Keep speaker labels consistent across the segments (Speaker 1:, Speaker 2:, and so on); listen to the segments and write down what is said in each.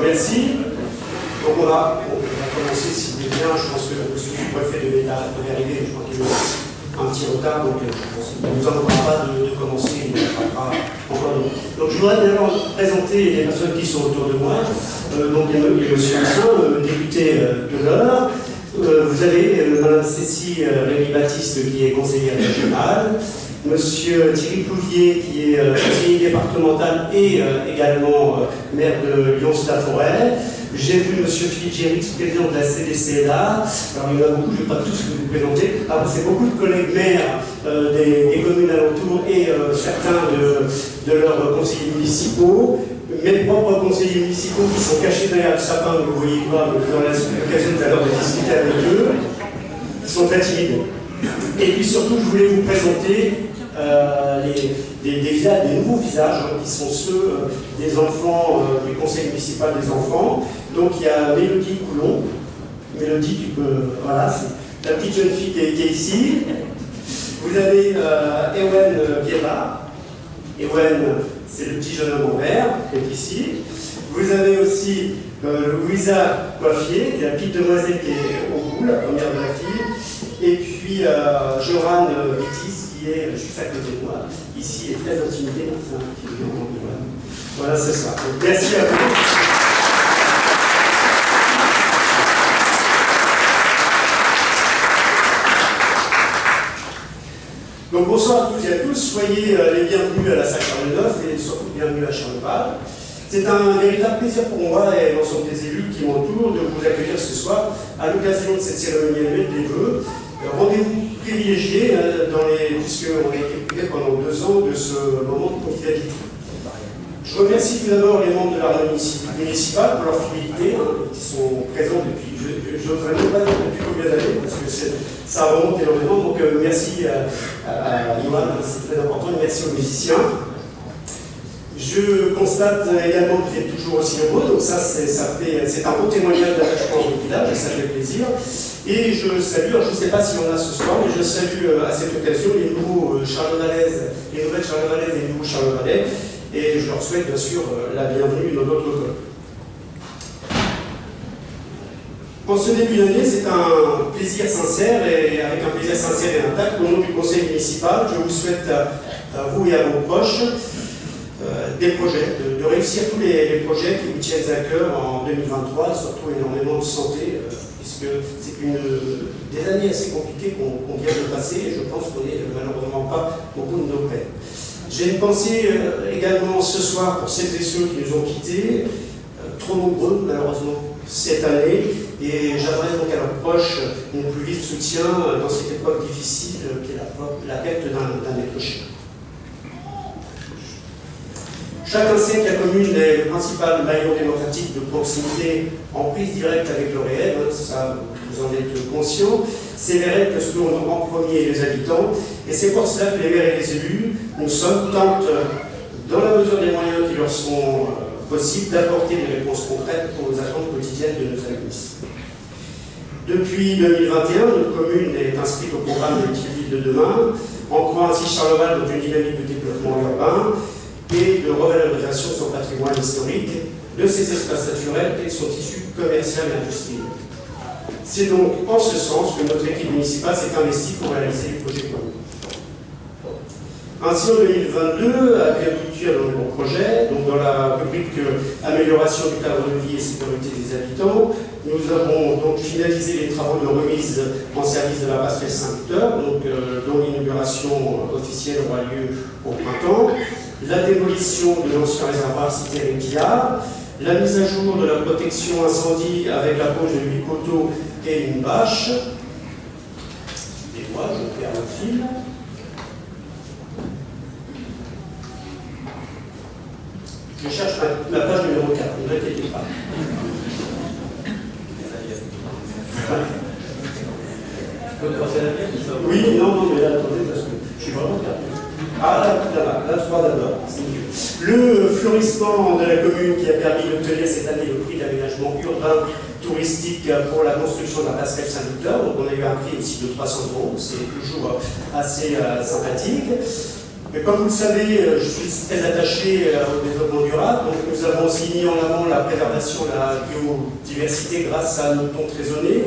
Speaker 1: remercie. Donc on va commencer, si vous voulez bien. Je pense que le sous-préfet devait arriver, je crois qu'il y a un petit retard, donc je pense qu'il ne nous empêchera pas de commencer, il ne rattrapera encore d'autres. Donc je voudrais d'abord présenter les personnes qui sont autour de moi. Donc il y a M. Massin, député de l'Eure. Vous avez Mme Cécile Rémy-Baptiste qui est conseillère régionale, Monsieur Thierry Plouvier qui est conseiller départemental et également maire de Lyons-la-Forêt. J'ai vu Monsieur Philippe Gérix, président de la CDCLA. Alors il y en a beaucoup, je ne vais pas tous vous présenter. Alors c'est beaucoup de collègues maires des communes alentours et certains de leurs conseillers municipaux. Mes propres conseillers municipaux qui sont cachés derrière le sapin, que vous ne voyez pas, mais vous aurez l'occasion tout à l'heure de discuter avec eux, ils sont très timides. Et puis surtout, je voulais vous présenter des nouveaux visages, qui sont ceux des enfants du conseil municipal des enfants. Donc il y a Mélodie Coulon. Mélodie, tu peux. Voilà, c'est la petite jeune fille qui est ici. Vous avez Ewen qui est là. Ewen, c'est le petit jeune homme en vert qui est ici. Vous avez aussi Louisa Coiffier, qui est la petite demoiselle qui est au bout, la première de la fille. Et puis Joran Vitis, qui est juste à côté de moi, ici, est très intimidé. C'est un petit peu voilà, c'est ça. Donc, merci à vous. Donc bonsoir à tous et à tous, soyez les bienvenus à la salle Charles IX et surtout bienvenue à Charleval. C'est un véritable plaisir pour moi et l'ensemble des élus qui m'entourent de vous accueillir ce soir à l'occasion de cette cérémonie annuelle des vœux. Rendez-vous privilégié puisqu'on a été privé pendant 2 ans de ce moment de convivialité. Je remercie tout d'abord les membres de la réunion municipale pour leur fidélité, qui sont présents depuis, j'oserais même pas dire depuis combien d'années, parce que ça remonte énormément. Donc merci à Yoann, c'est très important, et merci aux musiciens. Je constate également que vous êtes toujours aussi nombreux, donc ça c'est un beau témoignage d'attachement au village, et ça fait plaisir. Et je salue, alors je ne sais pas s'il y en a ce soir, mais je salue à cette occasion les nouveaux Charlevalaises, les nouvelles Charlevalaises et les nouveaux Charlevalais. Et je leur souhaite bien sûr la bienvenue dans notre club. En ce début d'année, c'est un plaisir sincère, et avec un plaisir sincère et intact, au nom du conseil municipal, je vous souhaite à vous et à vos proches des projets, de réussir tous les projets qui vous tiennent à cœur en 2023, et surtout énormément de santé, puisque c'est des années assez compliquées qu'on vient de passer, et je pense qu'on n'est malheureusement pas au bout de nos peines. J'ai une pensée également ce soir pour celles et ceux qui nous ont quittés, trop nombreux malheureusement cette année, et j'adresse donc à leurs proches mon plus vif soutien dans cette époque difficile qui est la perte d'un être cher. Chacun sait que la commune est le principal maillon démocratique de proximité en prise directe avec le réel, ça vous en êtes conscients. C'est les règles que secondent en premier les habitants, et c'est pour cela que les maires et les élus, nous sommes, tentent, dans la mesure des moyens qui leur sont possibles, d'apporter des réponses concrètes aux attentes quotidiennes de nos administrés. Depuis 2021, notre commune est inscrite au programme de Petite Ville de demain, ancrant ainsi Charleval dans une dynamique de développement urbain et de revalorisation de son patrimoine historique, de ses espaces naturels et de son tissu commercial et industriel. C'est donc en ce sens que notre équipe municipale s'est investie pour réaliser les projets communs. Ainsi, en 2022, a pu aboutir dans le bon projet, donc dans la rubrique amélioration du cadre de vie et sécurité des habitants, nous avons donc finalisé les travaux de remise en service de la passerelle Saint-Victor, dont l'inauguration officielle aura lieu au printemps, la démolition de l'ancien réservoir cité Réquillard, la mise à jour de la protection incendie avec la pose de 8 poteaux et une bâche. Et moi, je perds le fil. Je cherche la page numéro 4, ne vous inquiétez pas. Oui, non, mais là, attendez, parce que je suis vraiment perdu. Ah, là, 3 d'abord. Le fleurissement de la commune qui a permis d'obtenir cette année le prix d'aménagement urbain touristique pour la construction de la passerelle Saint-Victor. Donc on a eu un prix ici de 300 €, c'est toujours assez sympathique. Mais comme vous le savez, je suis très attaché engagés au développement durable. Donc, nous avons aussi mis en avant la préservation de la biodiversité grâce à nos tons raisonnés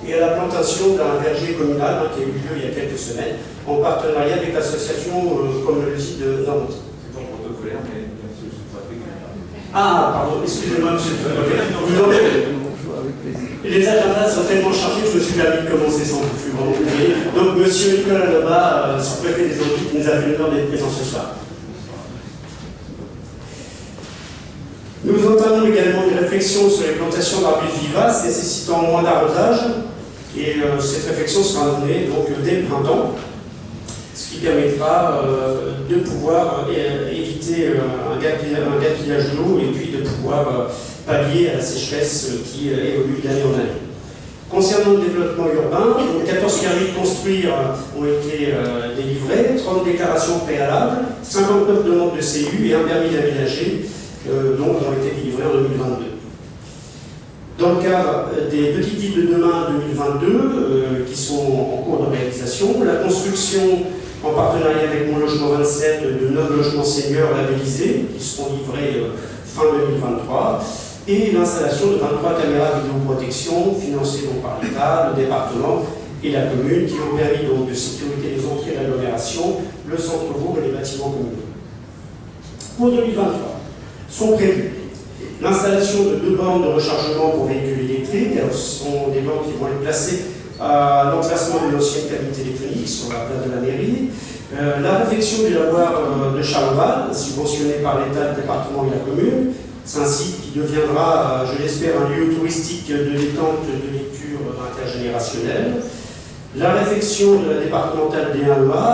Speaker 1: et à la plantation d'un verger communal qui a eu lieu il y a quelques semaines en partenariat avec l'association Comnologie de Normandie.
Speaker 2: C'est ton protocolaire, mais bien sûr, je suis pas très clair.
Speaker 1: Ah, pardon, excusez-moi, monsieur le président. Les agendas sont tellement chargés que je me suis permis de commencer sans vous. Je suis vraiment désolé. Donc, monsieur Nicolas Lebas, sous-préfet des Audits, nous a fait l'honneur d'être présent ce soir. Nous entamons également une réflexion sur les plantations d'arbustes vivaces nécessitant moins d'arrosage. Et cette réflexion sera menée donc, dès le printemps, ce qui permettra de pouvoir éviter un gaspillage d'eau et puis de pouvoir pallier à la sécheresse qui évolue d'année en année. Concernant le développement urbain, 14 permis de construire ont été délivrés, 30 déclarations préalables, 59 demandes de CU et un permis d'aménager dont ont été délivrés en 2022. Dans le cadre des petites villes de demain 2022, qui sont en cours de réalisation, la construction en partenariat avec Mon Logement 27 de 9 logements seniors labellisés, qui seront livrés fin 2023, et l'installation de 23 caméras vidéoprotection financées donc par l'État, le département et la commune, qui ont permis donc de sécuriser les entrées de l'agglomération, le centre-bourg et les bâtiments communaux. Pour 2023, sont prévus l'installation de 2 bornes de rechargement pour véhicules électriques. Ce sont des bornes qui vont être placées à l'emplacement de l'ancienne cabine téléphonique sur la place de la mairie. La réfection du lavoir de Charleval, subventionné par l'État, le département et la commune. C'est un site qui deviendra, je l'espère, un lieu touristique de détente, de lecture intergénérationnelle. La réfection de la départementale des 1EA,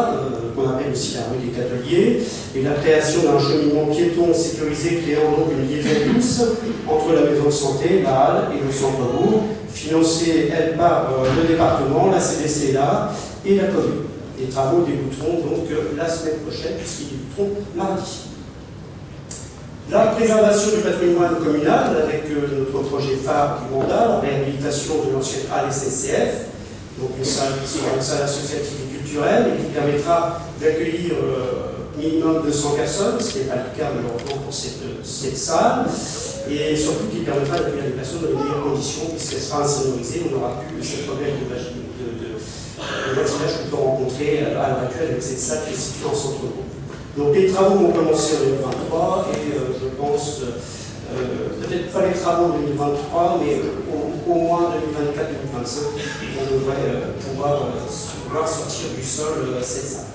Speaker 1: qu'on appelle aussi la rue des Cateliers, et la création d'un cheminement piéton sécurisé créant donc une liaison douce entre la maison de santé, la halle et le centre-bourg, financée, elle, par le département, la CDCLA et la commune. Les travaux débuteront donc la semaine prochaine, puisqu'ils débuteront mardi. La préservation du patrimoine communal, avec notre projet phare du mandat, la réhabilitation de l'ancienne halle SNCF, donc une salle qui sera une salle associative et culturelle et qui permettra d'accueillir minimum 200 personnes, ce qui n'est pas le cas malheureusement pour cette salle, et surtout qui permettra d'accueillir les personnes dans les meilleures conditions, puisqu'elle sera insonorisée, on n'aura plus ce problème de voisinage qu'on peut rencontrer à l'heure actuelle avec cette salle qui est située en centre-bourg. Donc les travaux vont commencer en 2023 et je pense, peut-être pas les travaux en 2023, mais au moins 2024-2025, on devrait pouvoir sortir du sol cette salle.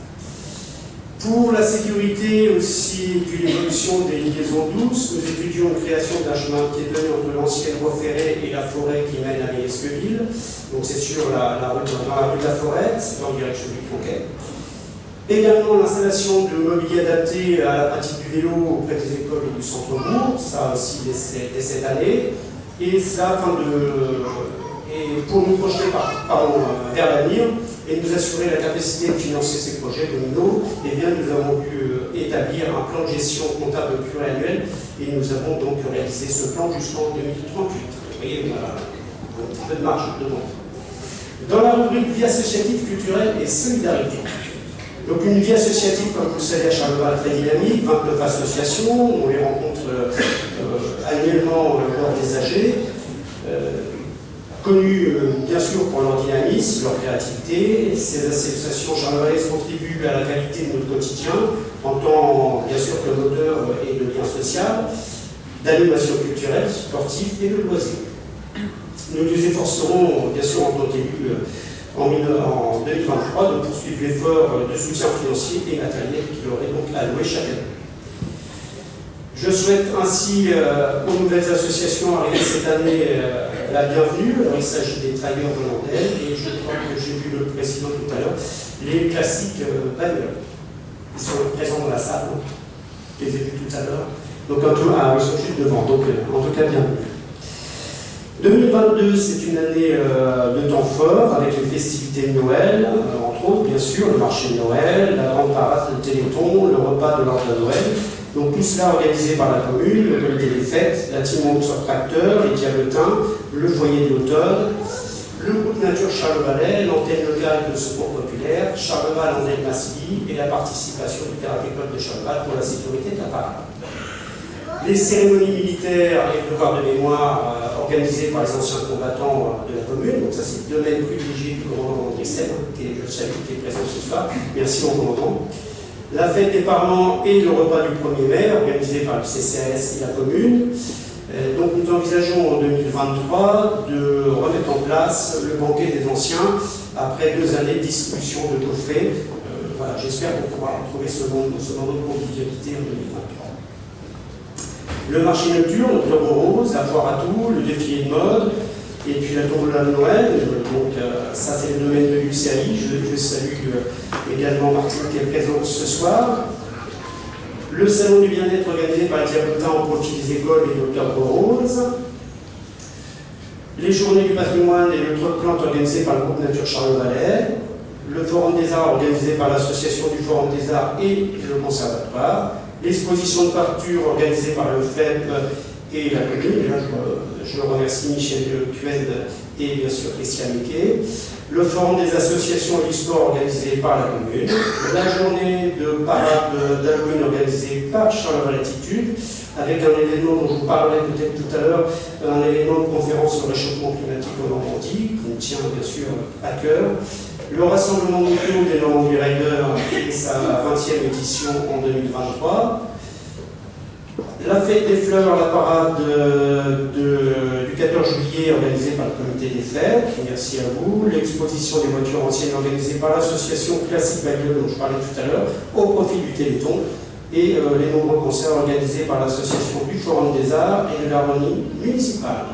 Speaker 1: Pour la sécurité aussi et puis l'évolution des liaisons douces, nous étudions une création d'un chemin piétonnier entre l'ancienne voie ferrée et la forêt qui mène à Ménesqueville. Donc c'est sur la rue de la Forêt, c'est en direction du Conquet. Également l'installation de mobilier adapté à la pratique du vélo auprès des écoles et du centre-bourg, ça aussi dès cette année. Et ça pour nous projeter vers l'avenir et nous assurer la capacité de financer ces projets dominos, eh bien nous avons dû établir un plan de gestion comptable pluriannuel et nous avons donc réalisé ce plan jusqu'en 2038. Vous voyez, on a un petit peu de marge devant. Dans la rubrique vie associative, culturelle et solidarité. Donc une vie associative, comme vous le savez, à Charleval, très dynamique, 29 associations, on les rencontre annuellement lors des AG, connues bien sûr pour leur dynamisme, leur créativité. Ces associations charlevalaises contribuent à la qualité de notre quotidien, en tant bien sûr que moteur et de lien social, d'animation culturelle, sportive et de loisirs. Nous nous efforcerons bien sûr en tant qu'élus en 2023 de poursuivre l'effort de soutien financier et matériel qui leur est donc alloué chaque année. Je souhaite ainsi aux nouvelles associations arriver cette année la bienvenue. Alors, il s'agit des travailleurs volontaires et je crois que j'ai vu le président tout à l'heure, les classiques bagnoles. Ils sont présents dans la salle, donc. Je les ai vus tout à l'heure. Donc ils sont juste devant, donc en tout cas bienvenue. 2022, c'est une année de temps fort, avec les festivités de Noël, entre autres, bien sûr, le marché de Noël, la grande parade de Téléthon, le repas de l'ordre de Noël. Donc tout cela organisé par la commune, le comité des fêtes, la team sur tracteur, les diabletins, le foyer de l'automne, le groupe Nature Charlevalais, l'antenne locale de secours populaire, Charleval antenne Massily et la participation du Théâtre École de Charleval pour la sécurité de la parade. Les cérémonies militaires et le devoir de mémoire organisés par les anciens combattants de la commune, donc ça c'est le domaine privilégié du commandant André Seine, qui je salue, qui est présent ce soir. Merci mon commandant. La fête des parents et le repas du 1er mai, organisé par le CCAS et la commune. Donc nous envisageons en 2023 de remettre en place le banquet des anciens après 2 années de distribution de coffrets. Voilà, j'espère qu'on pourra retrouver ce moment de convivialité en 2023. Le marché nocturne, Octobre Rose, la foire à tout, le défilé de mode, et puis la tombola de Noël. Donc ça c'est le domaine de l'UCAI. Je salue également Martine qui est présente ce soir. Le salon du bien-être organisé par les Diablotins au profit des écoles et d'Octobre Rose. Les journées du patrimoine et le trot de plantes organisé par le groupe Nature Charlevalais. Le forum des arts organisé par l'association du forum des arts et le conservatoire. L'exposition de peinture organisée par le FEP et la commune. Et là, je remercie Michel Cued et bien sûr Christian Miquet. Le forum des associations et du sport organisé par la commune. La journée de parade d'Halloween organisée par Charleval Attitude, avec un événement dont je vous parlerai peut-être tout à l'heure, un événement de conférence sur le réchauffement climatique en Normandie, qui nous tient bien sûr à cœur. Le rassemblement mondial des Normandie Riders et sa 20e édition en 2023. La fête des fleurs, la parade du 14 juillet organisée par le comité des fêtes, merci à vous. L'exposition des voitures anciennes organisée par l'association Classique Bagnole dont je parlais tout à l'heure, au profit du Téléthon. Et les nombreux concerts organisés par l'association du Forum des Arts et de l'Harmonie municipale.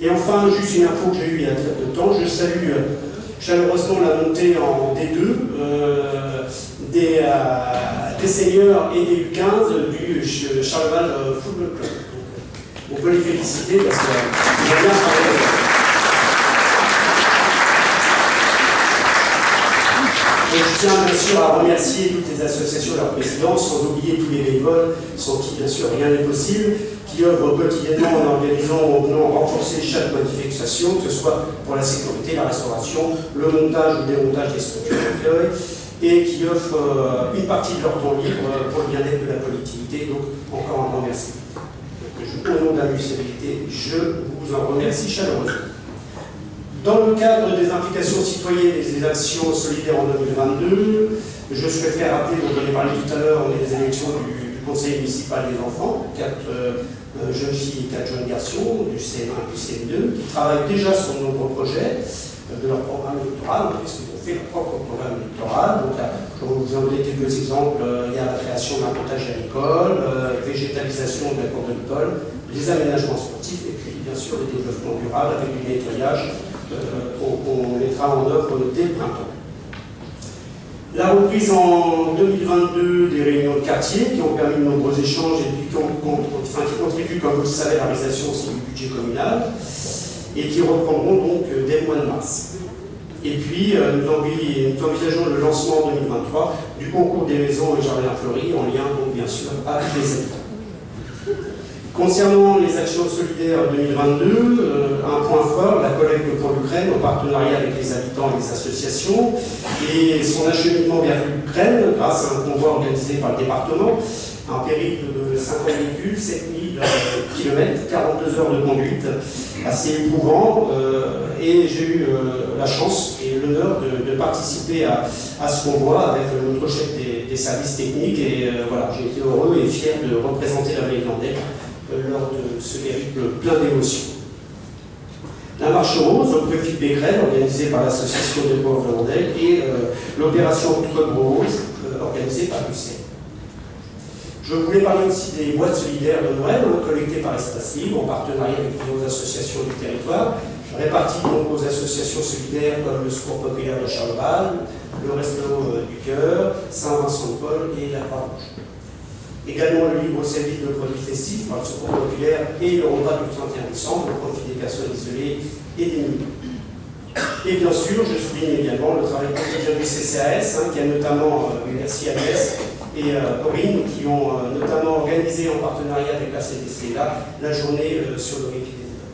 Speaker 1: Et enfin, juste une info que j'ai eue il y a très peu de temps, je salue chaleureusement la montée en D2 des seniors et des U15 du Charleval Football Club. On peut les féliciter parce qu'ils ont bien travaillé. Et je tiens bien sûr à remercier toutes les associations et leurs présidents, sans oublier tous les bénévoles, sans qui bien sûr rien n'est possible, qui œuvrent quotidiennement en organisant ou en venant renforcer chaque manifestation, que ce soit pour la sécurité, la restauration, le montage ou le démontage des structures d'accueil, et qui offrent une partie de leur temps libre pour le bien-être de la collectivité. Donc encore un grand merci. Au nom de la municipalité, je vous en remercie chaleureusement. Dans le cadre des implications citoyennes et des actions solidaires en 2022, je souhaiterais rappeler, dont on a parlé tout à l'heure, on est des élections du conseil municipal des enfants, 4 jeunes filles et 4 jeunes garçons, du CM1 et du CM2, qui travaillent déjà sur de nombreux projets de leur programme électoral, puisqu'ils ont fait leur propre programme électoral. Donc là, je vais vous en donner quelques exemples. Il y a la création d'un potager à l'école, végétalisation de la cour de l'école, les aménagements sportifs et puis bien sûr le développement durable avec du nettoyage qu'on mettra en œuvre dès le printemps. La reprise en 2022 des réunions de quartier qui ont permis de nombreux échanges et qui contribuent, comme vous le savez, à la réalisation aussi du budget communal et qui reprendront donc dès le mois de mars. Et puis, nous envisageons le lancement en 2023 du concours des maisons et jardins fleuris en lien donc bien sûr avec les habitants. Concernant les actions solidaires 2022, un point fort, la collecte pour l'Ukraine en partenariat avec les habitants et les associations et son acheminement vers l'Ukraine grâce à un convoi organisé par le département, un périple de 50 véhicules, 7000 km, 42 heures de conduite, assez éprouvant et j'ai eu la chance et l'honneur de participer à ce convoi avec notre chef des services techniques et voilà, j'ai été heureux et fier de représenter la vallée landais lors de ce périple plein d'émotions. La marche rose au profit de Becquerel, organisée par l'association des pauvres landais, et l'opération Octobre Rose, organisée par l'UCN. Je voulais parler aussi des boîtes solidaires de Noël, collectées par Espace Libre, en partenariat avec plusieurs associations du territoire, réparties donc aux associations solidaires comme le Secours Populaire de Charleval, le Resto du Cœur, Saint-Vincent-de-Paul et la Croix-Rouge. Également le libre service de produits festifs par le Secours Populaire et le repas du 31 décembre au profit des personnes isolées et des démunies. Et bien sûr, je souligne également le travail quotidien du CCAS, qui a notamment, merci Agnès et Corinne, qui ont notamment organisé en partenariat avec la CDC la journée sur le répit des états.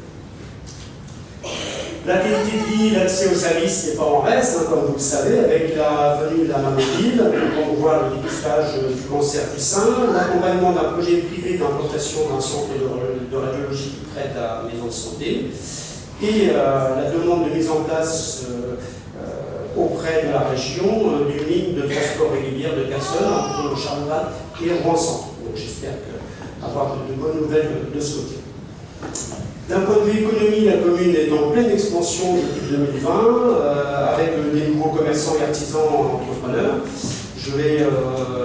Speaker 1: La qualité de vie et l'accès aux services n'est pas en reste, hein, comme vous le savez, avec la venue de la main mobile, on voit le dépistage du cancer du sein, l'accompagnement d'un projet privé d'implantation d'un centre de radiologie qui traite à maison de santé, et la demande de mise en place auprès de la région d'une ligne de transport régulière de personnes entre Charleval et Rouen-Centre. Donc j'espère avoir de bonnes nouvelles de ce côté. D'un point de vue économie, la commune est en pleine expansion depuis 2020, avec des nouveaux commerçants et artisans entrepreneurs. Je vais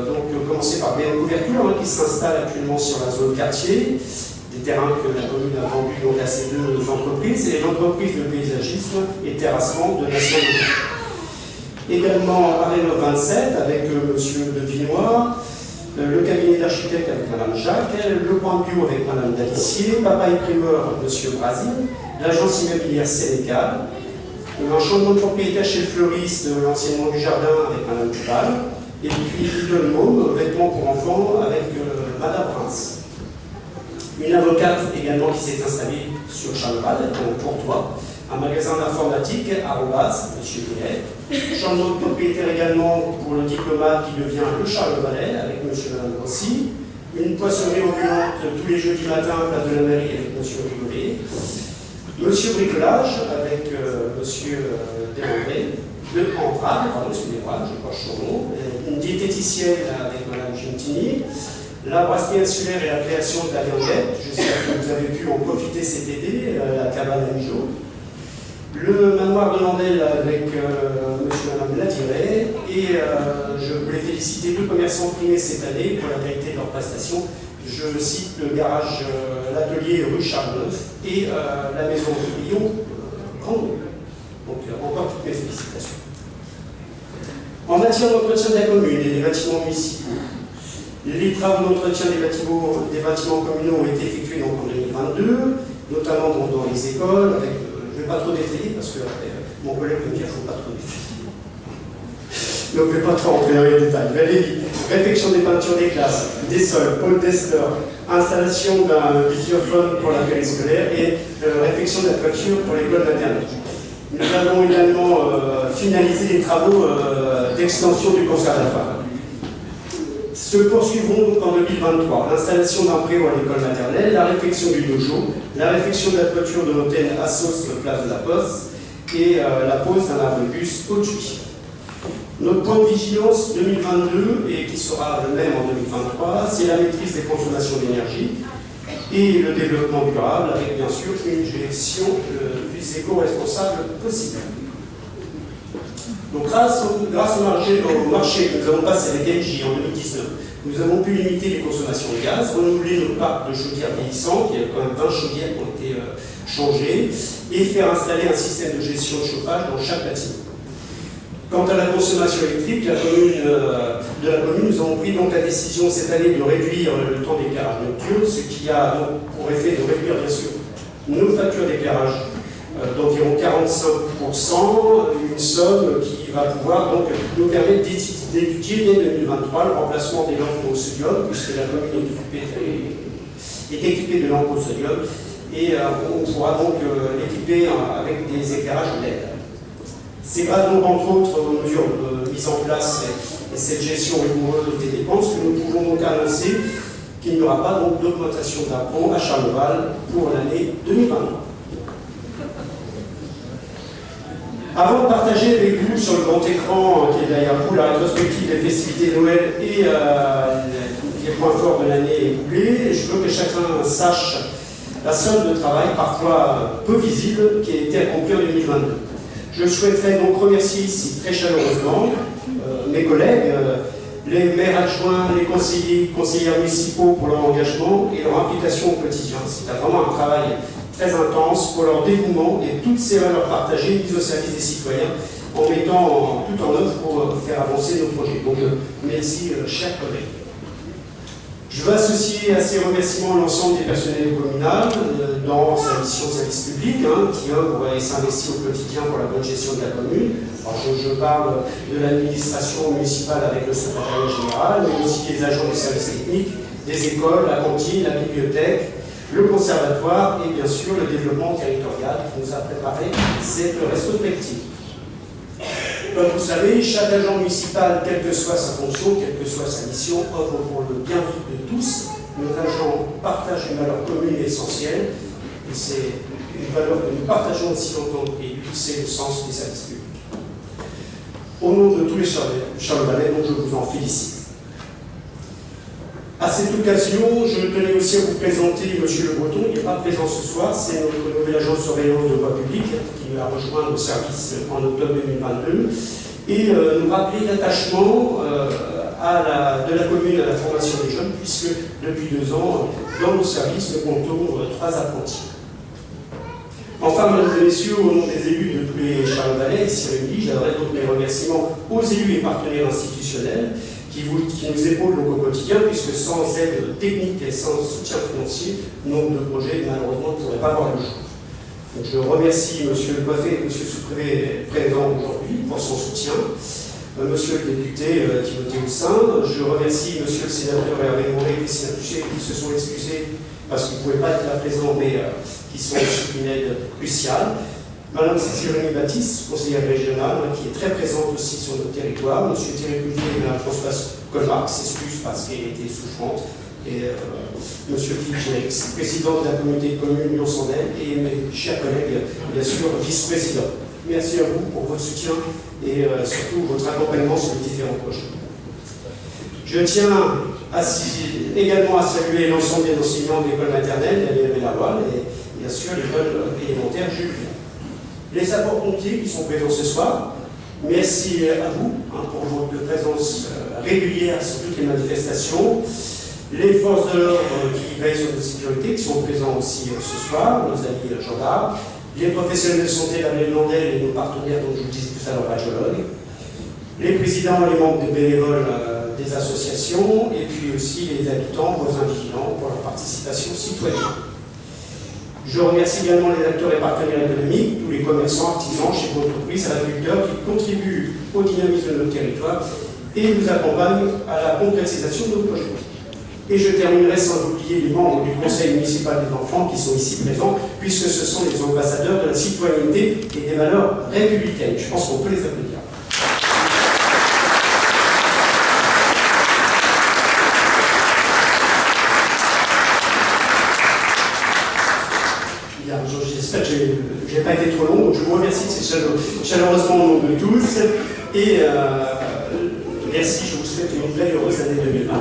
Speaker 1: donc commencer par BM Couverture, qui s'installe actuellement sur la zone quartier, des terrains que la commune a vendus donc à ces deux entreprises, et l'entreprise de paysagisme et terrassement de Nation de Vie. Également Arénov 27 avec M. Devinois, le cabinet d'architecte avec Mme Jacques, le point de bio avec Mme Dalissier, Papa Imprimeur M. Brasil, l'agence immobilière Sénécal, un changement de propriétaire chez le fleuriste, l'enseignement du jardin avec Mme Duval, et puis Lidl Môme, vêtements pour enfants avec Mme Prince. Une avocate également qui s'est installée sur Charleval, donc Courtois, un magasin d'informatique, arrobas, M. Millet. Changement de propriétaire également pour le diplomate qui devient le Charlevalais avec M. et Mme Rossi. Une poissonnerie ambulante tous les jeudis matins, place de la mairie avec M. Rigolet. Monsieur Bricolage avec M. Desandré. Excusez-moi, je crois son nom. Une diététicienne avec Mme Gentini. La brasserie insulaire et la création de la viandette. J'espère que vous avez pu en profiter cet été, la cabane à Mijo. Le manoir de Landel avec M. et Mme Ladiré, et je voulais féliciter deux commerçants primés cette année pour la qualité de leurs prestations. Je cite le garage, l'atelier rue Charles-Neuf et la maison de Lyon, Grande. Donc encore toutes mes félicitations. En matière d'entretien de la commune et des bâtiments municipaux, les travaux d'entretien des bâtiments communaux ont été effectués donc en 2022, notamment dans les écoles, avec je ne vais pas trop détailler parce que mon collègue me dit qu'il ne faut pas trop détailler. Donc je ne vais pas trop rentrer dans les détails. Réfection des peintures des classes, des sols, polyester, installation d'un visiophone pour la périscolaire et réfection de la toiture pour l'école maternelle. Nous avons également finalisé les travaux d'extension du conservatoire. Se poursuivront donc en 2023 l'installation d'un préau à l'école maternelle, la réfection du dojo, la réfection de la toiture de l'hôtel Assos place de la Poste et la pose d'un arbre-bus au-dessus. Notre point de vigilance 2022, et qui sera le même en 2023, c'est la maîtrise des consommations d'énergie et le développement durable, avec bien sûr une gestion le plus éco-responsable possible. Donc grâce au marché que nous avons passé avec Engie en 2019, nous avons pu limiter les consommations de gaz, renouveler notre parc de chaudières vieillissantes, il y a quand même 20 chaudières qui ont été changées, et faire installer un système de gestion de chauffage dans chaque bâtiment. Quant à la consommation électrique, de la commune, nous avons pris donc la décision cette année de réduire le temps d'éclairage nocturne, ce qui a donc pour effet de réduire bien sûr nos factures d'éclairage d'environ 45%, une somme qui va pouvoir donc nous permettre d'étudier dès 2023 le remplacement des lampes au sodium, puisque la commune est équipée de lampes au sodium, et on pourra donc l'équiper avec des éclairages LED. C'est grâce donc entre autres aux mesures mises en place et cette gestion rigoureuse des dépenses que nous pouvons donc annoncer qu'il n'y aura pas donc d'augmentation d'impôts à Charleval pour l'année 2023. Avant de partager avec vous sur le grand écran qui est derrière vous la rétrospective des festivités de Noël et les points forts de l'année écoulée, je veux que chacun sache la somme de travail parfois peu visible qui a été accomplie en 2022. Je souhaiterais donc remercier ici très chaleureusement mes collègues, les maires adjoints, les conseillers municipaux pour leur engagement et leur implication au quotidien. C'est vraiment un travail très intense pour leur dévouement et toutes ces valeurs partagées mises au service des citoyens en mettant tout en œuvre pour faire avancer nos projets. Donc merci chers collègues. Je veux associer à ces remerciements l'ensemble des personnels communaux dans sa mission de service public qui œuvre et s'investit au quotidien pour la bonne gestion de la commune. Alors, je parle de l'administration municipale avec le secrétariat général, mais aussi des agents du service technique, des écoles, la cantine, la bibliothèque, le conservatoire et bien sûr le développement territorial qui nous a préparé cette rétrospective. Comme vous savez, chaque agent municipal, quelle que soit sa fonction, quelle que soit sa mission, œuvre pour le bien-vivre de tous. Nos agents partagent une valeur commune et essentielle, et c'est une valeur que nous partageons aussi en tant qu'élus, c'est le sens des services publics. Au nom de tous les Charlevalais, donc je vous en félicite. À cette occasion, je tenais aussi à vous présenter M. Le Breton, qui n'est pas présent ce soir, c'est notre nouvel agent de surveillance de voie publique, qui a rejoint le service en octobre 2022, et nous rappeler l'attachement de la commune à la formation des jeunes, puisque depuis 2 ans, dans nos services, nous comptons 3 apprentis. Enfin, mesdames et messieurs, au nom des élus de tous les Charlevalais ici réunis, j'adresse donc mes remerciements aux élus et partenaires institutionnels qui nous épaulent donc au quotidien, puisque sans aide technique et sans soutien financier, nombre de projets, malheureusement, ne pourraient pas voir le jour. Donc, je remercie M. le préfet et M. le sous-préfet présents aujourd'hui pour son soutien, Monsieur le député Timothée Houssin, je remercie M. le sénateur Hervé Moret et Christina Touché qui se sont excusés parce qu'ils ne pouvaient pas être là présents, mais qui sont aussi une aide cruciale. Madame Cécile Baptiste, conseillère régionale, qui est très présente aussi sur notre territoire. M. Thierry Pouget et Mme Françoise Colmar, qui s'excuse parce qu'elle était souffrante. Et M. Philippe Gérix, président de la communauté de communes Lyon Sandel, et mes chers collègues, bien sûr, vice-président. Merci à vous pour votre soutien et surtout votre accompagnement sur les différents projets. Je tiens également à saluer l'ensemble des enseignants de l'école maternelle, la Laval, et bien sûr l'école élémentaire Jules. Les sapeurs-pompiers qui sont présents ce soir, merci à vous pour votre présence régulière sur toutes les manifestations. Les forces de l'ordre qui veillent sur notre sécurité, qui sont présents aussi ce soir, nos amis gendarmes, les professionnels de santé, la Landel et nos partenaires, dont je vous disais tout à l'heure, radiologues, les présidents et les membres des bénévoles des associations, et puis aussi les habitants, voisins vigilants, pour leur participation citoyenne. Je remercie également les acteurs et partenaires économiques, tous les commerçants, artisans, chefs d'entreprise, agriculteurs qui contribuent au dynamisme de notre territoire et nous accompagnent à la concrétisation de nos projets. Et je terminerai sans oublier les membres du Conseil municipal des enfants qui sont ici présents, puisque ce sont les ambassadeurs de la citoyenneté et des valeurs républicaines. Je pense qu'on peut les applaudir. J'espère que je n'ai pas été trop long, donc je vous remercie chaleureusement au nom de tous, et merci, je vous souhaite une belle et heureuse année 2020.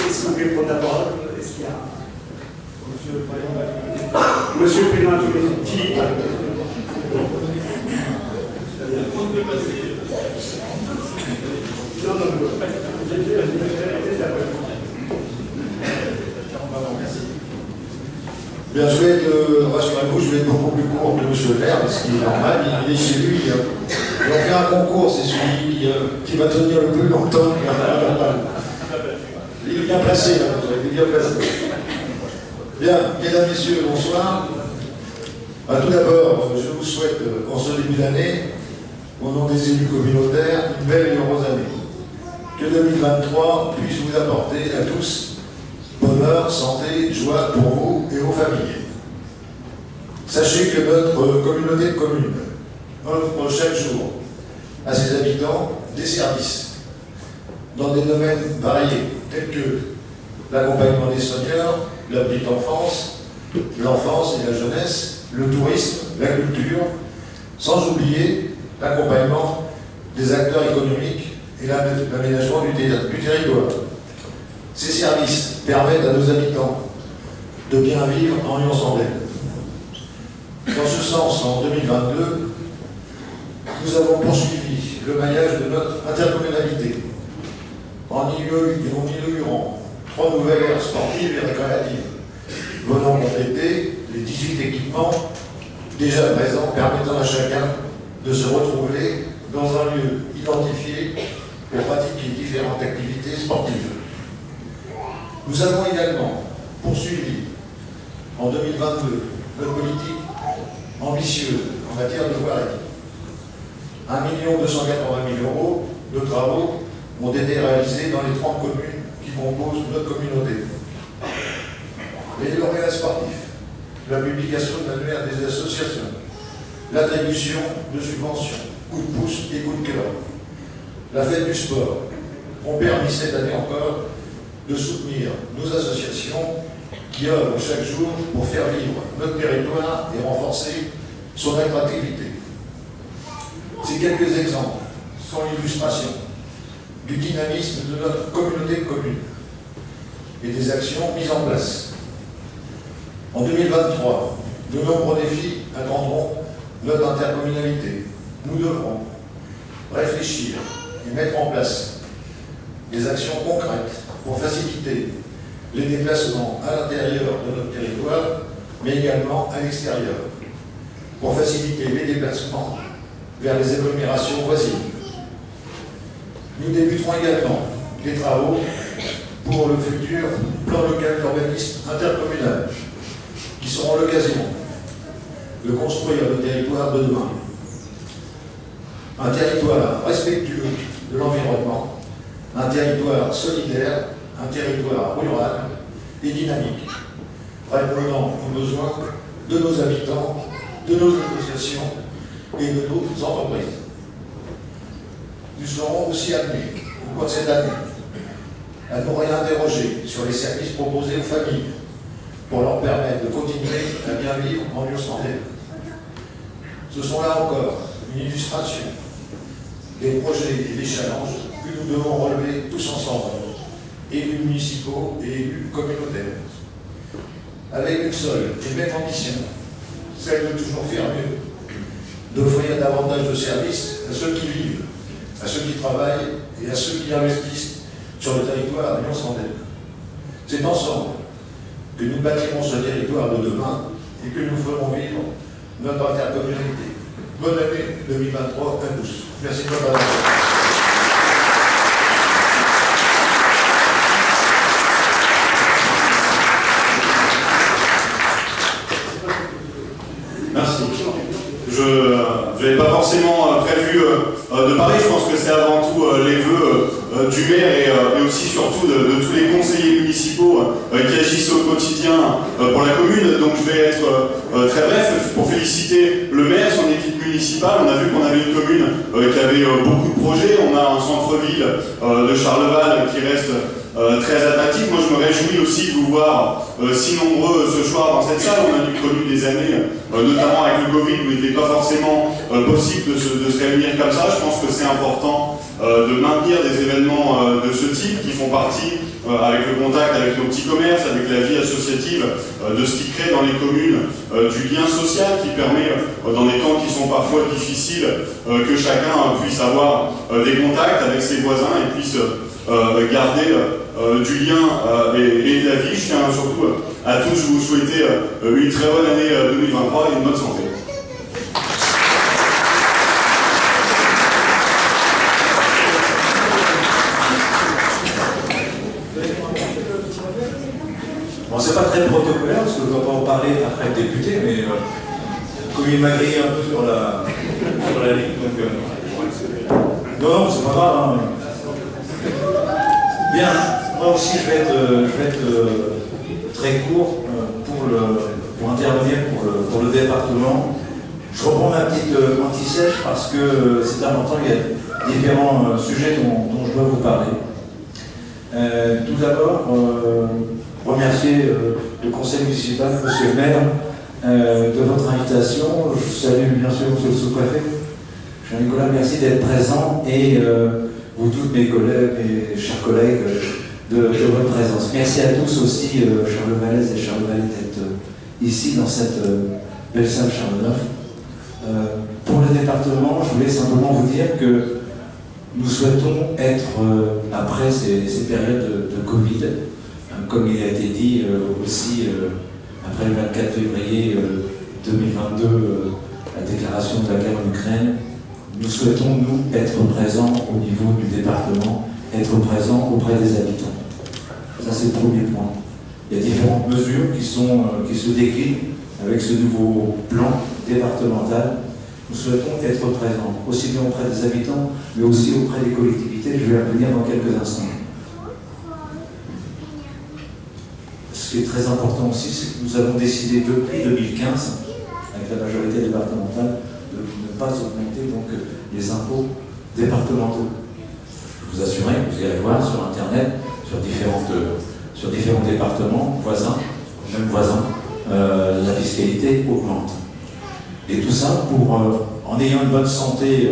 Speaker 1: Est-ce que vous voulez prendre la parole? Est-ce qu'il y a Monsieur le Président Philippe.
Speaker 3: Bien, je vais être, rassurez-vous, je vais être beaucoup plus court que M. le maire, parce qu'il est normal, il est chez lui. On fait un concours, c'est celui qui va tenir le plus longtemps. Il est bien placé, là, il est bien placé. Bien, mesdames, messieurs, bonsoir. Tout d'abord, je vous souhaite, en ce début d'année, au nom des élus communautaires, une belle et heureuse année. Que 2023 puisse vous apporter à tous bonheur, santé, joie pour vous et vos familles. Sachez que notre communauté de communes offre chaque jour à ses habitants des services dans des domaines variés, tels que l'accompagnement des seniors, la petite enfance, l'enfance et la jeunesse, le tourisme, la culture, sans oublier l'accompagnement des acteurs économiques et l'aménagement du territoire. Ces services permettent à nos habitants de bien vivre en Lyon Sandel. Dans ce sens, en 2022, nous avons poursuivi le maillage de notre intercommunalité en inaugurant 3 nouvelles aires sportives et récréatives, venant compléter les 18 équipements déjà présents, permettant à chacun de se retrouver dans un lieu identifié pour pratiquer différentes activités sportives. Nous avons également poursuivi en 2022 notre politique ambitieuse en matière de voirie. 1 280 000 euros de travaux ont été réalisés dans les 30 communes qui composent notre communauté. Les lauréats sportifs, la publication de l'annuaire des associations, l'attribution de subventions, coups de pouce et coups de cœur, la fête du sport ont permis cette année encore de soutenir nos associations qui œuvrent chaque jour pour faire vivre notre territoire et renforcer son attractivité. Ces quelques exemples sont l'illustration du dynamisme de notre communauté de communes et des actions mises en place. En 2023, de nombreux défis attendront notre intercommunalité. Nous devrons réfléchir et mettre en place des actions concrètes pour faciliter les déplacements à l'intérieur de notre territoire, mais également à l'extérieur, pour faciliter les déplacements vers les agglomérations voisines. Nous débuterons également des travaux pour le futur plan local d'urbanisme intercommunal, qui seront l'occasion de construire le territoire de demain. Un territoire respectueux de l'environnement, un territoire solidaire, un territoire rural et dynamique, répondant aux besoins de nos habitants, de nos associations et de nos entreprises. Nous serons aussi amenés, au cours de cette année, à nous réinterroger sur les services proposés aux familles pour leur permettre de continuer à bien vivre en Lyon-Sandel. Ce sont là encore une illustration des projets et des challenges que nous devons relever tous ensemble, élus municipaux et élus communautaires, avec une seule et même ambition, celle de toujours faire mieux, d'offrir davantage de services à ceux qui vivent, à ceux qui travaillent et à ceux qui investissent sur le territoire de Lyon-Sandel. C'est ensemble que nous bâtirons ce territoire de demain et que nous ferons vivre notre intercommunalité. Bonne année 2023 à tous. Merci de votre attention.
Speaker 4: Merci. Je n'avais pas forcément prévu de parler. Je pense que c'est avant tout les vœux du maire et aussi surtout de tous les conseillers municipaux qui agissent au quotidien pour la commune. Donc je vais être très bref pour féliciter le maire, son équipe municipale. On a vu qu'on avait une commune qui avait beaucoup de projets. On a un centre-ville de Charleval qui reste très attractif. Moi je me réjouis aussi de vous voir si nombreux ce soir dans cette salle. On a connu des années, notamment avec le Covid, où il n'était pas forcément possible de se réunir comme ça. Je pense que c'est important de maintenir des événements de ce type qui font partie, avec le contact avec nos petits commerces, avec la vie associative, de ce qui crée dans les communes du lien social qui permet, dans des temps qui sont parfois difficiles, que chacun puisse avoir des contacts avec ses voisins et puisse garder du lien et de la vie. Je tiens surtout à tous vous souhaiter une très bonne année 2023 et une bonne santé.
Speaker 5: Bon, c'est pas très protocolaire parce que je ne dois pas en parler après le député, mais comme il m'a grillé un peu sur la ligne, donc non, c'est pas grave. Hein. Bien, moi aussi je vais être très court pour intervenir pour le département. Je reprends ma petite anti-sèche parce que c'est important, il y a différents sujets dont je dois vous parler. Tout d'abord, remercier le conseil municipal, monsieur le maire, de votre invitation. Je salue bien sûr monsieur le sous-préfet. Jean-Nicolas, merci d'être présent et vous tous mes collègues et chers collègues de votre présence. Merci à tous aussi, Charlevalaise et Charlevalais, d'être ici dans cette belle salle Charles-Neuf. Pour le département, je voulais simplement vous dire que nous souhaitons être, après ces périodes de Covid, comme il a été dit aussi après le 24 février 2022, la déclaration de la guerre en Ukraine, nous souhaitons, nous, être présents au niveau du département, être présents auprès des habitants. Ça, c'est le premier point. Il y a différentes mesures qui se déclinent avec ce nouveau plan départemental nous souhaitons être présents, aussi bien auprès des habitants, mais aussi auprès des collectivités. Je vais y revenir dans quelques instants. Ce qui est très important aussi, c'est que nous avons décidé depuis 2015, avec la majorité départementale, de ne pas augmenter donc, les impôts départementaux. Je vous assure, vous irez voir sur Internet, sur différents départements voisins, même voisins, la fiscalité augmente. Et tout ça pour, en ayant une bonne santé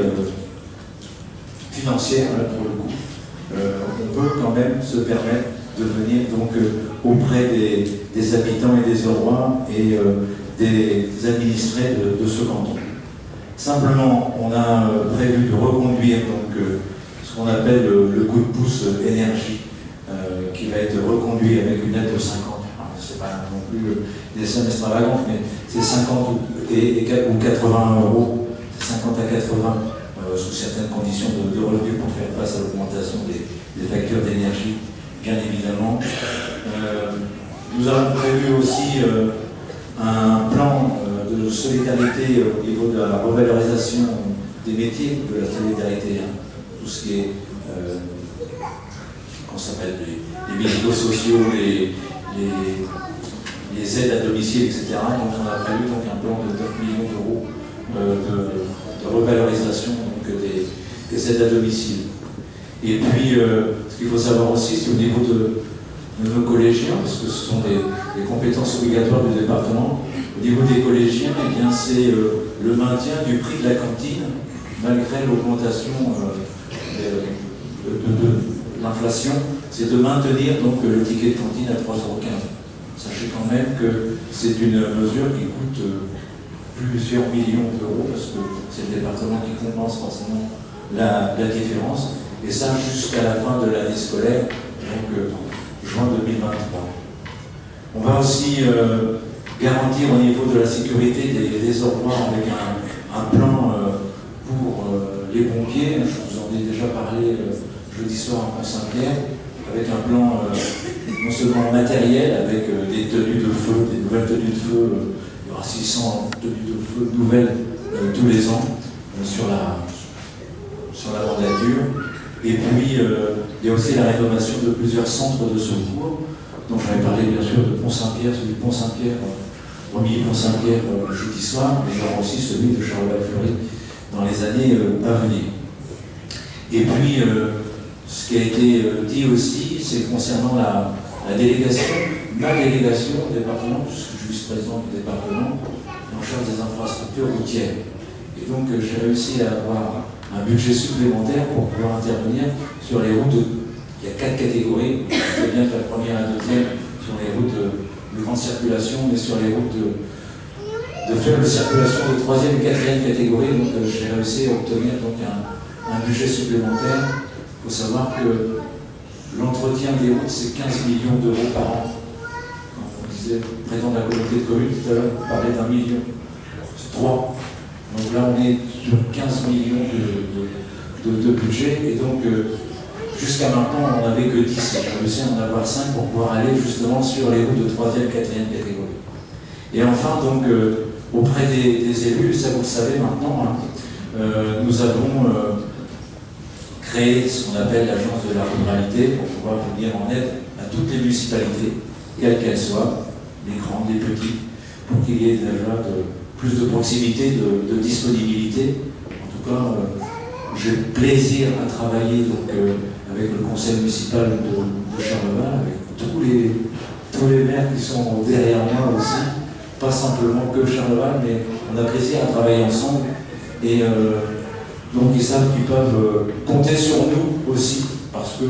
Speaker 5: financière, là, pour le coup, on peut quand même se permettre de venir donc auprès des habitants et des Aurois et des administrés de ce canton. Simplement, on a prévu de reconduire donc, ce qu'on appelle le coup de pouce énergie, qui va être reconduit avec une aide de 50. Ce n'est pas non plus des sommes extravagantes, mais c'est 50 ou 80 euros, 50 à 80 sous certaines conditions de revenus pour faire face à l'augmentation des factures d'énergie, bien évidemment. Nous avons prévu aussi un plan de solidarité au niveau de la revalorisation des métiers de la solidarité, hein. Tout ce qui est, qu'on s'appelle les médico-sociaux, les aides à domicile, etc. Donc on a prévu donc, un plan de 9 millions d'euros de revalorisation donc, des aides à domicile. Et puis, ce qu'il faut savoir aussi, c'est au niveau de nos collégiens, parce que ce sont des compétences obligatoires du département. Au niveau des collégiens, eh bien, c'est le maintien du prix de la cantine, malgré l'augmentation de l'inflation, c'est de maintenir donc, le ticket de cantine à 3,15 €. Sachez quand même que c'est une mesure qui coûte plusieurs millions d'euros, parce que c'est le département qui compense forcément la différence, et ça jusqu'à la fin de l'année scolaire, donc juin 2023. On va aussi garantir au niveau de la sécurité des Aurois avec un plan pour les pompiers. Je vous en ai déjà parlé jeudi soir à Pont-Saint-Pierre, avec un plan non seulement matériel, avec des tenues de feu, des nouvelles tenues de feu, il y aura 600 tenues de feu nouvelles tous les ans sur la mandature. Et puis, il y a aussi la rénovation de plusieurs centres de secours. Donc, j'avais parlé bien sûr de Pont-Saint-Pierre, celui de Pont-Saint-Pierre, premier Pont-Saint-Pierre jeudi soir, mais il y aura aussi celui de Charleval-Fleury dans les années à venir. Et puis, ce qui a été dit aussi, c'est concernant la délégation, ma délégation au département, puisque je suis vice-président du département, en charge des infrastructures routières. Et donc, j'ai réussi à avoir un budget supplémentaire pour pouvoir intervenir sur les routes. Il y a 4 catégories. C'est bien que la première et la deuxième sur les routes de grande circulation, mais sur les routes de faible circulation de 3e et 4e catégorie. Donc j'ai réussi à obtenir donc, un budget supplémentaire. Il faut savoir que l'entretien des routes, c'est 15 millions d'euros par an. On disait, le président de la communauté de communes tout à l'heure, on parlait d'1 million. C'est 3. Donc là, on est sur 15 millions de budget, et donc jusqu'à maintenant, on n'avait que 10, j'ai réussi à en avoir 5 pour pouvoir aller justement sur les routes de 3e, 4e catégorie. Et enfin, donc, auprès des élus, ça vous le savez maintenant, hein, nous avons créé ce qu'on appelle l'agence de la ruralité pour pouvoir venir en aide à toutes les municipalités, quelles qu'elles soient, les grandes, les petites, pour qu'il y ait déjà plus de proximité, de disponibilité. En tout cas, j'ai plaisir à travailler donc, avec le conseil municipal de Charleval, avec tous les maires qui sont derrière moi aussi, pas simplement que Charleval, mais on a plaisir à travailler ensemble. Et donc ils savent qu'ils peuvent compter sur nous aussi, parce que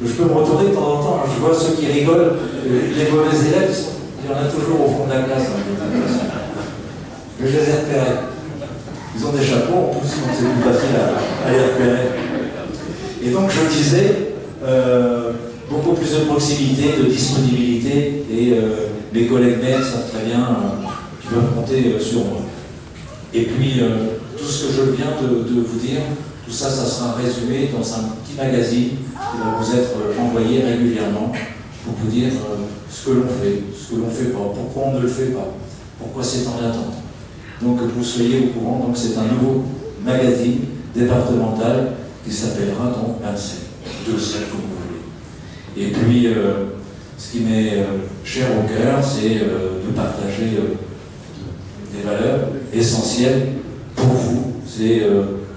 Speaker 5: je peux me retourner de temps en temps, je vois ceux qui rigolent, les mauvais élèves, il y en a toujours au fond de la classe. Je les ai repérés. Ils ont des chapeaux en plus, donc c'est plus facile à les repérer. Et donc je disais, beaucoup plus de proximité, de disponibilité, et les collègues maires savent très bien qu'ils peuvent compter sur moi. Et puis, tout ce que je viens de vous dire, tout ça, ça sera résumé dans un petit magazine qui va vous être envoyé régulièrement pour vous dire ce que l'on fait pas, pourquoi on ne le fait pas, pourquoi c'est en attente. Donc que vous soyez au courant, donc c'est un nouveau magazine départemental qui s'appellera donc 27, 27 comme vous voulez. Et puis, ce qui m'est cher au cœur, c'est de partager des valeurs essentielles pour vous. C'est,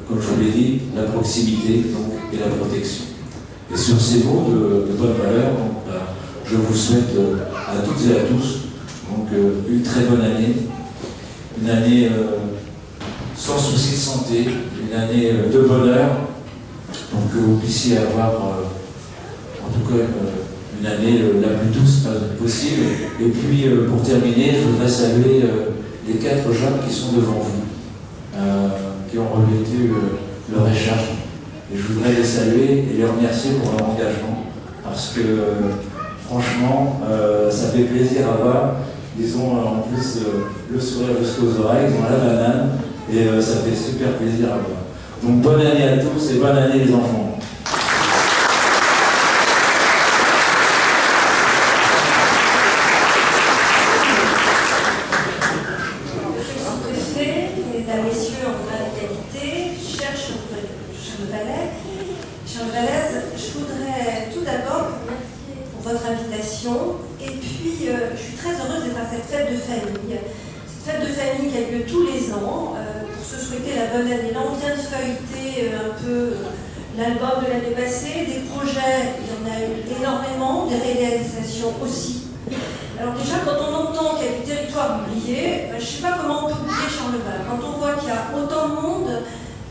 Speaker 5: comme je vous l'ai dit, la proximité donc, et la protection. Et sur ces mots de bonne valeur, donc, je vous souhaite à toutes et à tous donc, une très bonne année, une année sans souci de santé, une année de bonheur, donc que vous puissiez avoir en tout cas une année la plus douce possible. Et puis pour terminer, je voudrais saluer les 4 jeunes qui sont devant vous, qui ont revêtu leur écharpe. Et je voudrais les saluer et les remercier pour leur engagement, parce que franchement, ça fait plaisir à voir. Ils ont en plus le sourire jusqu'aux oreilles, ils ont la banane, et ça fait super plaisir à voir. Donc bonne année à tous et bonne année les enfants.
Speaker 6: Mesdames, Messieurs, en grande qualité, chers Charlevalaises, je voudrais tout d'abord vous remercier pour votre invitation. Et puis, je suis très heureuse d'être à cette fête de famille. Cette fête de famille qui a lieu tous les ans, pour se souhaiter la bonne année. Là, on vient de feuilleter un peu l'album de l'année passée, des projets, il y en a eu énormément, des réalisations aussi. Alors déjà, quand on entend qu'il y a du territoire oublié, je ne sais pas comment on peut oublier Charleval. Quand on voit qu'il y a autant de monde,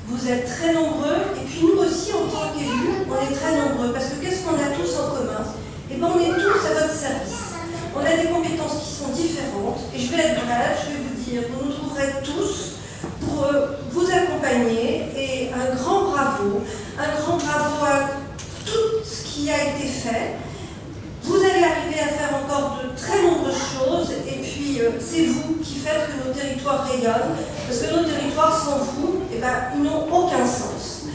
Speaker 6: vous êtes très nombreux, et puis nous aussi, en tant qu'élus, on est très nombreux, parce que qu'est-ce qu'on a tous en commun? Eh bien, on est tous à votre service. On a des compétences qui sont différentes, et je vais être brève, je vais vous dire, vous nous trouverez tous pour vous accompagner, et un grand bravo à tout ce qui a été fait. Vous allez arriver à faire encore de très nombreuses choses, et puis c'est vous qui faites que nos territoires rayonnent, parce que nos territoires sans vous, eh ben, ils n'ont aucun sens.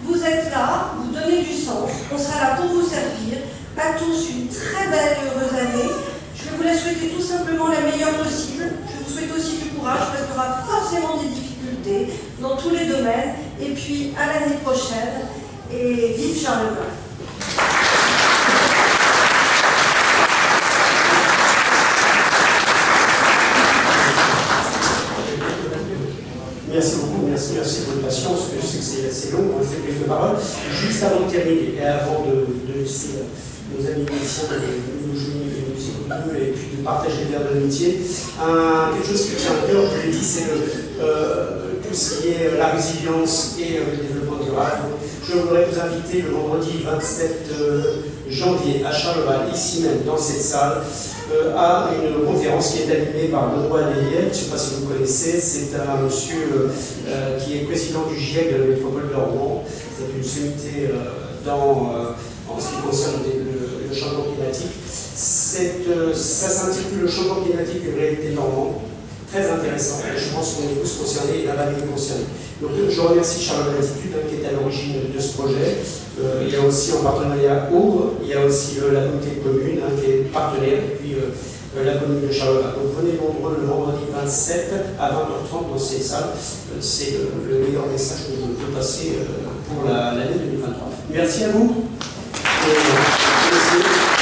Speaker 6: Vous êtes là, vous donnez du sens, on sera là pour vous servir. À tous une très belle et heureuse année. Je vais vous la souhaiter tout simplement la meilleure possible. Je vous souhaite aussi du courage, parce qu'il y aura forcément des difficultés dans tous les domaines. Et puis à l'année prochaine, et vive Charleval.
Speaker 1: Merci beaucoup, merci de votre patience, je sais que c'est assez long, c'est prise de parole. Juste avant de terminer, et avant de laisser nos amis musiciens nous jouer les musiques au milieu et puis de partager le verre de l'amitié, quelque chose qui tient à cœur, je l'ai dit, c'est tout ce qui est la résilience et le développement durable. Je voudrais vous inviter le vendredi 27 janvier à Charleval, ici même, dans cette salle, à une conférence qui est animée par Benoît Léliette. Je ne sais pas si vous connaissez, c'est un monsieur qui est président du GIEC de la métropole de Rouen. C'est une sommité en ce qui concerne le changement climatique. Ça s'intitule Le changement climatique, une réalité normande. Très intéressant, et je pense qu'on est tous concernés et la vallée est concernée. Donc je remercie Charleval Latitude qui est à l'origine de ce projet. Il y a aussi en partenariat Auvre, il y a aussi la communauté de communes qui est partenaire, et puis la commune de Charleval. Donc venez nombreux le vendredi 27 à 20h30 dans ces salles. C'est le meilleur message que je peux passer pour l'année 2023. Merci à vous. Merci.